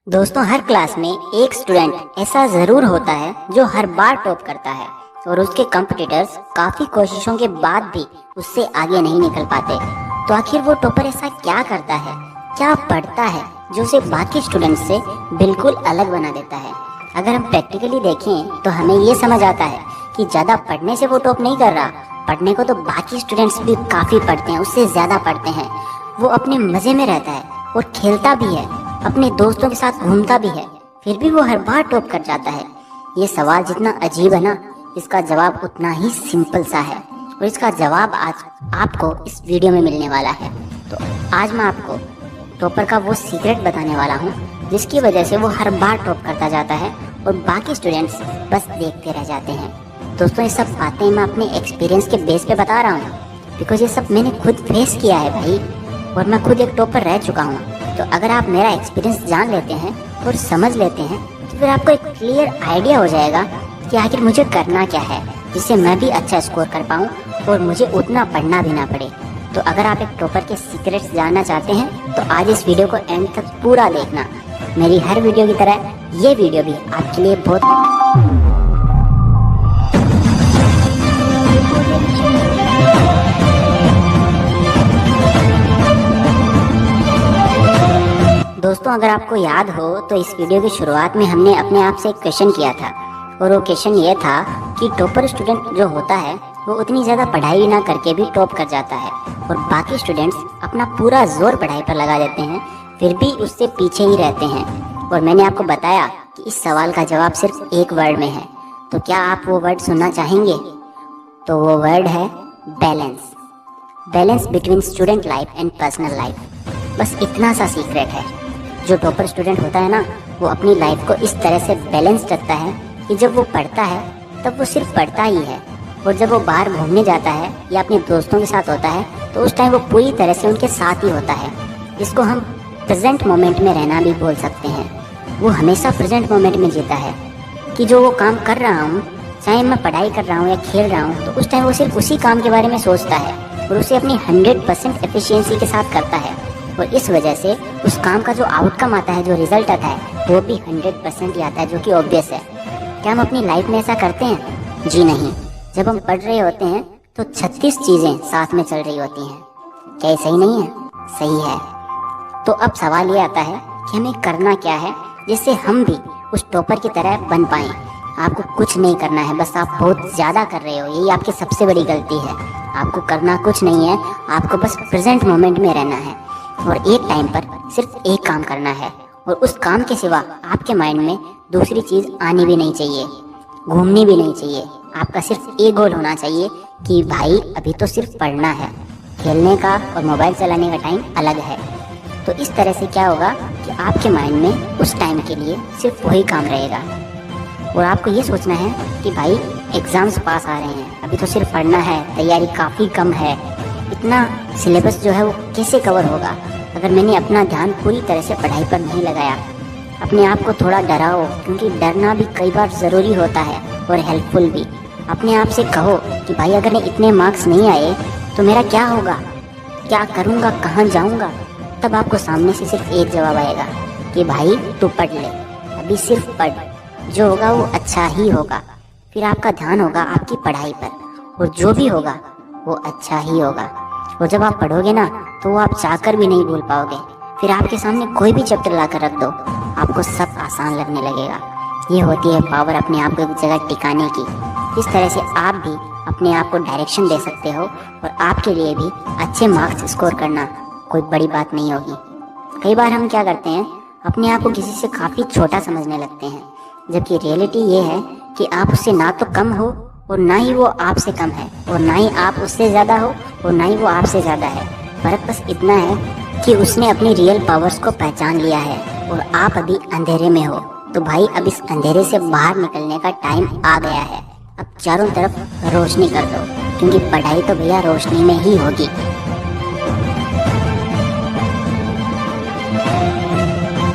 दोस्तों, हर क्लास में एक स्टूडेंट ऐसा जरूर होता है जो हर बार टॉप करता है और उसके कॉम्पिटिटर्स काफी कोशिशों के बाद भी उससे आगे नहीं निकल पाते। तो आखिर वो टॉपर ऐसा क्या करता है, क्या पढ़ता है जो उसे बाकी स्टूडेंट्स से बिल्कुल अलग बना देता है। अगर हम प्रैक्टिकली देखें तो हमें ये समझ आता है कि ज्यादा पढ़ने से वो टॉप नहीं कर रहा। पढ़ने को तो बाकी स्टूडेंट्स भी काफी पढ़ते हैं, उससे ज्यादा पढ़ते हैं। वो अपने मजे में रहता है और खेलता भी है, अपने दोस्तों के साथ घूमता भी है, फिर भी वो हर बार टॉप कर जाता है। ये सवाल जितना अजीब है ना, इसका जवाब उतना ही सिंपल सा है और इसका जवाब आज आपको इस वीडियो में मिलने वाला है। तो आज मैं आपको टॉपर का वो सीक्रेट बताने वाला हूँ जिसकी वजह से वो हर बार टॉप करता जाता है और बाकी स्टूडेंट्स बस देखते रह जाते हैं। दोस्तों, ये सब बातें मैं अपने एक्सपीरियंस के बेस पे बता रहा हूँ, बिकॉज ये सब मैंने खुद फेस किया है भाई, और मैं खुद एक टॉपर रह चुका हूँ। तो अगर आप मेरा एक्सपीरियंस जान लेते हैं और समझ लेते हैं तो फिर आपको एक क्लियर आइडिया हो जाएगा कि आखिर मुझे करना क्या है जिससे मैं भी अच्छा स्कोर कर पाऊँ और मुझे उतना पढ़ना भी ना पड़े। तो अगर आप एक टॉपर के सीक्रेट्स जानना चाहते हैं तो आज इस वीडियो को एंड तक पूरा देखना। मेरी हर वीडियो की तरह ये वीडियो भी आपके लिए बहुत दोस्तों, अगर आपको याद हो तो इस वीडियो की शुरुआत में हमने अपने आप से एक क्वेश्चन किया था और वो क्वेश्चन ये था कि टॉपर स्टूडेंट जो होता है वो उतनी ज़्यादा पढ़ाई ना करके भी टॉप कर जाता है और बाकी स्टूडेंट्स अपना पूरा जोर पढ़ाई पर लगा देते हैं फिर भी उससे पीछे ही रहते हैं। और मैंने आपको बताया कि इस सवाल का जवाब सिर्फ एक वर्ड में है। तो क्या आप वो वर्ड सुनना चाहेंगे? तो वो वर्ड है balance. Balance between student life and personal life. बस इतना सा सीक्रेट है। जो टॉपर स्टूडेंट होता है ना, वो अपनी लाइफ को इस तरह से बैलेंस रखता है कि जब वो पढ़ता है तब वो सिर्फ पढ़ता ही है, और जब वो बाहर घूमने जाता है या अपने दोस्तों के साथ होता है तो उस टाइम वो पूरी तरह से उनके साथ ही होता है। इसको हम प्रेजेंट मोमेंट में रहना भी बोल सकते हैं। वो हमेशा प्रेजेंट मोमेंट में जीता है कि जो वो काम कर रहा हूँ, चाहे मैं पढ़ाई कर रहा हूँ या खेल रहा हूँ, तो उस टाइम वो सिर्फ उसी काम के बारे में सोचता है और उसे अपनी 100% एफिशिएंसी के साथ करता है। और इस वजह से उस काम का जो आउटकम आता है, जो रिजल्ट आता है, वो भी 100% ही आता है, जो कि ऑब्वियस है। क्या हम अपनी लाइफ में ऐसा करते हैं? जी नहीं। जब हम पढ़ रहे होते हैं तो 36 चीज़ें साथ में चल रही होती हैं। क्या ये सही नहीं है? सही है। तो अब सवाल ये आता है कि हमें करना क्या है जिससे हम भी उस टॉपर की तरह बन पाएँ। आपको कुछ नहीं करना है, बस आप बहुत ज़्यादा कर रहे हो, यही आपकी सबसे बड़ी गलती है। आपको करना कुछ नहीं है, आपको बस प्रेजेंट मोमेंट में रहना है और एक टाइम पर सिर्फ एक काम करना है, और उस काम के सिवा आपके माइंड में दूसरी चीज़ आनी भी नहीं चाहिए, घूमनी भी नहीं चाहिए। आपका सिर्फ एक गोल होना चाहिए कि भाई अभी तो सिर्फ पढ़ना है, खेलने का और मोबाइल चलाने का टाइम अलग है। तो इस तरह से क्या होगा कि आपके माइंड में उस टाइम के लिए सिर्फ वही काम रहेगा। और आपको ये सोचना है कि भाई एग्ज़ाम्स पास आ रहे हैं, अभी तो सिर्फ पढ़ना है, तैयारी काफ़ी कम है, इतना सिलेबस जो है वो कैसे कवर होगा अगर मैंने अपना ध्यान पूरी तरह से पढ़ाई पर नहीं लगाया। अपने आप को थोड़ा डराओ, क्योंकि डरना भी कई बार ज़रूरी होता है और हेल्पफुल भी। अपने आप से कहो कि भाई अगर मैं इतने मार्क्स नहीं आए तो मेरा क्या होगा, क्या करूँगा, कहाँ जाऊँगा? तब आपको सामने से सिर्फ एक जवाब आएगा कि भाई तू पढ़ ले, अभी सिर्फ पढ़, जो होगा वो अच्छा ही होगा। फिर आपका ध्यान होगा आपकी पढ़ाई पर और जो भी होगा वो अच्छा ही होगा। और जब आप पढ़ोगे ना तो वो आप चाहकर भी नहीं भूल पाओगे। फिर आपके सामने कोई भी चैप्टर ला कर रख दो, आपको सब आसान लगने लगेगा। ये होती है पावर अपने आप को एक जगह टिकाने की। इस तरह से आप भी अपने आप को डायरेक्शन दे सकते हो और आपके लिए भी अच्छे मार्क्स स्कोर करना कोई बड़ी बात नहीं होगी। कई बार हम क्या करते हैं, अपने आप को किसी से काफ़ी छोटा समझने लगते हैं, जबकि रियलिटी ये है कि आप उससे ना तो कम हो और ना ही वो आपसे कम है, और ना ही आप उससे ज़्यादा हो और ना ही वो आपसे ज़्यादा है। फर्क बस इतना है कि उसने अपनी रियल पावर्स को पहचान लिया है और आप अभी अंधेरे में हो। तो भाई अब इस अंधेरे से बाहर निकलने का टाइम आ गया है। अब चारों तरफ रोशनी कर दो, क्योंकि पढ़ाई तो भैया रोशनी में ही होगी।